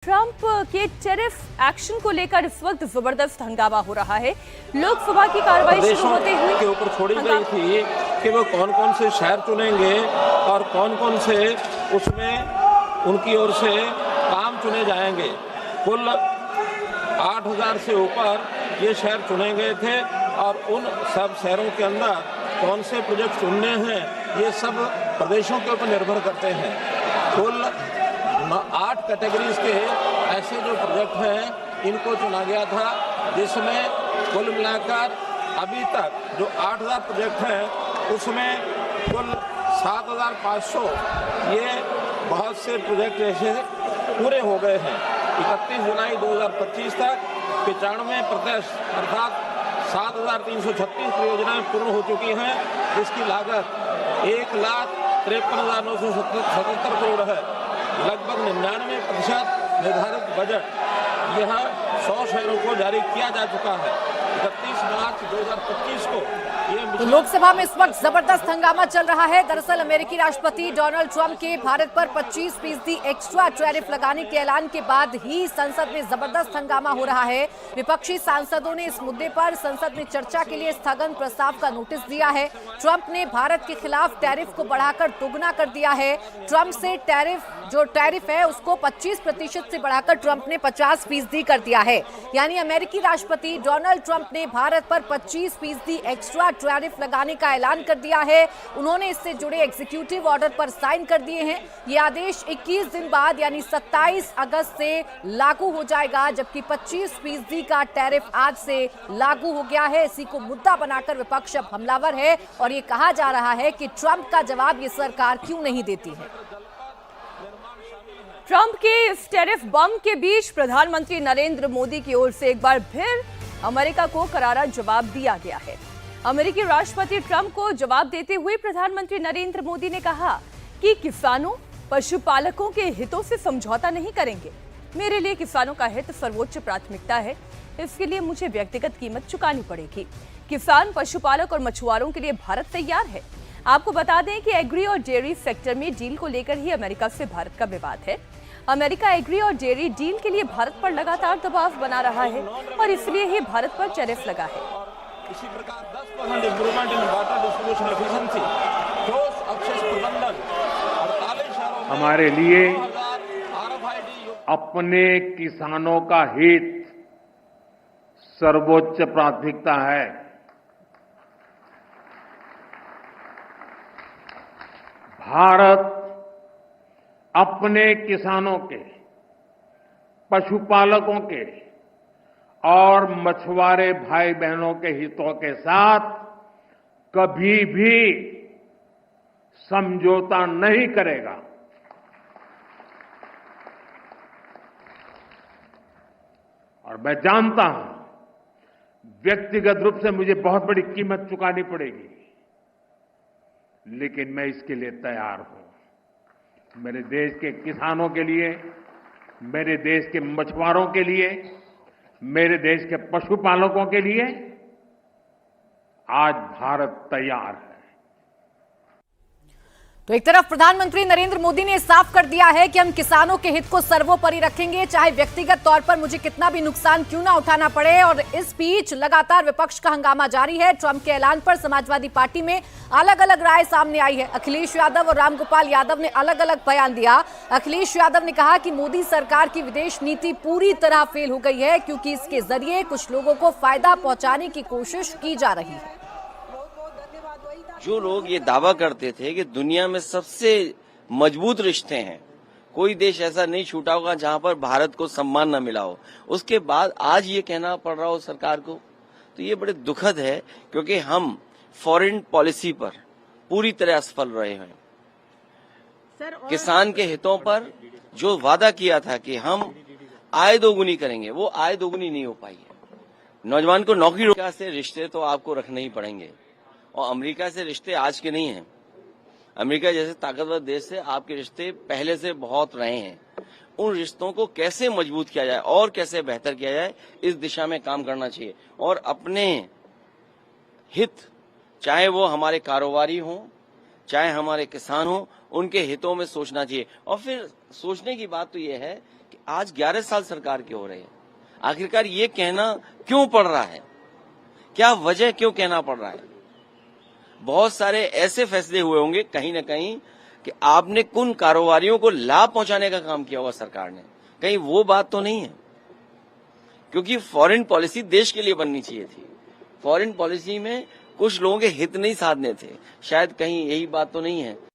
Trump के tariff action को लेकर इस वक्त जबरदस्त हंगामा हो रहा है। लोकसभा की कार्रवाई शुरू होते हुए के ऊपर छोड़ी गई थी कि वो कौन कौन से शहर चुनेंगे और कौन कौन से उसमें उनकी ओर से काम चुने जाएंगे। कुल 8,000 से ऊपर ये शहर चुने गए थे और उन सब शहरों के अंदर कौन से प्रोजेक्ट चुनने हैं ये सब प्रदेशों के ऊपर निर्भर करते हैं। कुल 8 कैटेगरीज के ऐसे जो प्रोजेक्ट हैं इनको चुना गया था, जिसमें कुल मिलाकर अभी तक जो 8,000 प्रोजेक्ट हैं उसमें कुल 7,500 ये बहुत से प्रोजेक्ट ऐसे पूरे हो गए हैं। 31 जुलाई 2025 तक 95% अर्थात 7,336 परियोजनाएं पूर्ण हो चुकी हैं, जिसकी लागत 1,53,977 करोड़ है। लगभग 99% निर्धारित बजट यह 100 शहरों को जारी किया जा चुका है। 31 मार्च 2025 को तो लोकसभा में इस वक्त जबरदस्त हंगामा चल रहा है। दरअसल अमेरिकी राष्ट्रपति डोनाल्ड ट्रंप के भारत पर 25% एक्स्ट्रा टैरिफ लगाने के ऐलान के बाद ही संसद में जबरदस्त हंगामा हो रहा है। विपक्षी सांसदों ने इस मुद्दे पर संसद में चर्चा के लिए स्थगन प्रस्ताव का नोटिस दिया है। ट्रंप ने भारत के खिलाफ टैरिफ को बढ़ाकर दोगुना कर दिया है। ट्रंप से टैरिफ है उसको 25% से बढ़ाकर ट्रंप ने 50% कर दिया है। यानी अमेरिकी राष्ट्रपति डोनाल्ड ट्रंप ने भारत पर 25% एक्स्ट्रा टैरिफ लगाने का ऐलान कर दिया है। उन्होंने इससे जुड़े एग्जीक्यूटिव ऑर्डर पर साइन कर दिए हैं। ये आदेश 21 दिन बाद यानी 27 अगस्त से लागू हो जाएगा, जबकि 25% का टैरिफ आज से लागू हो गया है। इसी को मुद्दा बनाकर विपक्ष अब हमलावर है और ये कहा जा रहा है कि ट्रंप का जवाब ये सरकार क्यों नहीं देती है। ट्रंप के इस टैरिफ बम के बीच प्रधानमंत्री नरेंद्र मोदी की ओर से एक बार फिर अमेरिका को करारा जवाब दिया गया है। अमेरिकी राष्ट्रपति ट्रंप को जवाब देते हुए प्रधानमंत्री नरेंद्र मोदी ने कहा कि किसानों, पशुपालकों के हितों से समझौता नहीं करेंगे। मेरे लिए किसानों का हित सर्वोच्च प्राथमिकता है, इसके लिए मुझे व्यक्तिगत कीमत चुकानी पड़ेगी। किसान, पशुपालक और मछुआरों के लिए भारत तैयार है। आपको बता दें कि एग्री और डेयरी सेक्टर में डील को लेकर ही अमेरिका से भारत का विवाद है। अमेरिका एग्री और डेयरी डील के लिए भारत पर लगातार दबाव बना रहा है और इसलिए ही भारत पर टैरिफ लगा है। इसी प्रकार 10% improvement in water distribution efficiency, ठोस अवशेष प्रबंधन, 48 शहरों में हमारे लिए अपने किसानों का हित सर्वोच्च प्राथमिकता है। भारत अपने किसानों के, पशुपालकों के और मछुआरे भाई बहनों के हितों के साथ कभी भी समझौता नहीं करेगा। और मैं जानता हूं व्यक्तिगत रूप से मुझे बहुत बड़ी कीमत चुकानी पड़ेगी, लेकिन मैं इसके लिए तैयार हूं। मेरे देश के किसानों के लिए, मेरे देश के मछुआरों के लिए, मेरे देश के पशुपालकों के लिए आज भारत तैयार है। तो एक तरफ प्रधानमंत्री नरेंद्र मोदी ने साफ कर दिया है कि हम किसानों के हित को सर्वोपरि रखेंगे, चाहे व्यक्तिगत तौर पर मुझे कितना भी नुकसान क्यों ना उठाना पड़े। और इस बीच लगातार विपक्ष का हंगामा जारी है। ट्रंप के ऐलान पर समाजवादी पार्टी में अलग अलग राय सामने आई है। अखिलेश यादव और रामगोपाल यादव ने अलग अलग बयान दिया। अखिलेश यादव ने कहा कि मोदी सरकार की विदेश नीति पूरी तरह फेल हो गई है, क्योंकि इसके जरिए कुछ लोगों को फायदा पहुंचाने की कोशिश की जा रही है। जो लोग ये दावा करते थे कि दुनिया में सबसे मजबूत रिश्ते हैं, कोई देश ऐसा नहीं छूटा होगा जहां पर भारत को सम्मान न मिला हो, उसके बाद आज ये कहना पड़ रहा हो सरकार को, तो ये बड़े दुखद है, क्योंकि हम फॉरेन पॉलिसी पर पूरी तरह असफल रहे हैं। किसान के हितों पर जो वादा किया था कि हम आय दोगुनी करेंगे, वो आय दोगुनी नहीं हो पाई है। नौजवान को नौकरी से रिश्ते तो आपको रखने ही पड़ेंगे, और अमेरिका से रिश्ते आज के नहीं हैं। अमेरिका जैसे ताकतवर देश से आपके रिश्ते पहले से बहुत रहे हैं। उन रिश्तों को कैसे मजबूत किया जाए और कैसे बेहतर किया जाए, इस दिशा में काम करना चाहिए। और अपने हित, चाहे वो हमारे कारोबारी हों, चाहे हमारे किसान हों, उनके हितों में सोचना चाहिए। और फिर सोचने की बात तो ये है कि आज 11 साल सरकार के हो रहे हैं। आखिरकार ये कहना क्यों पड़ रहा है, क्या वजह क्यों कहना पड़ रहा है? बहुत सारे ऐसे फैसले हुए होंगे कहीं ना कहीं कि आपने कुन कारोबारियों को लाभ पहुंचाने का काम किया होगा सरकार ने, कहीं वो बात तो नहीं है? क्योंकि फॉरेन पॉलिसी देश के लिए बननी चाहिए थी, फॉरेन पॉलिसी में कुछ लोगों के हित नहीं साधने थे, शायद कहीं यही बात तो नहीं है।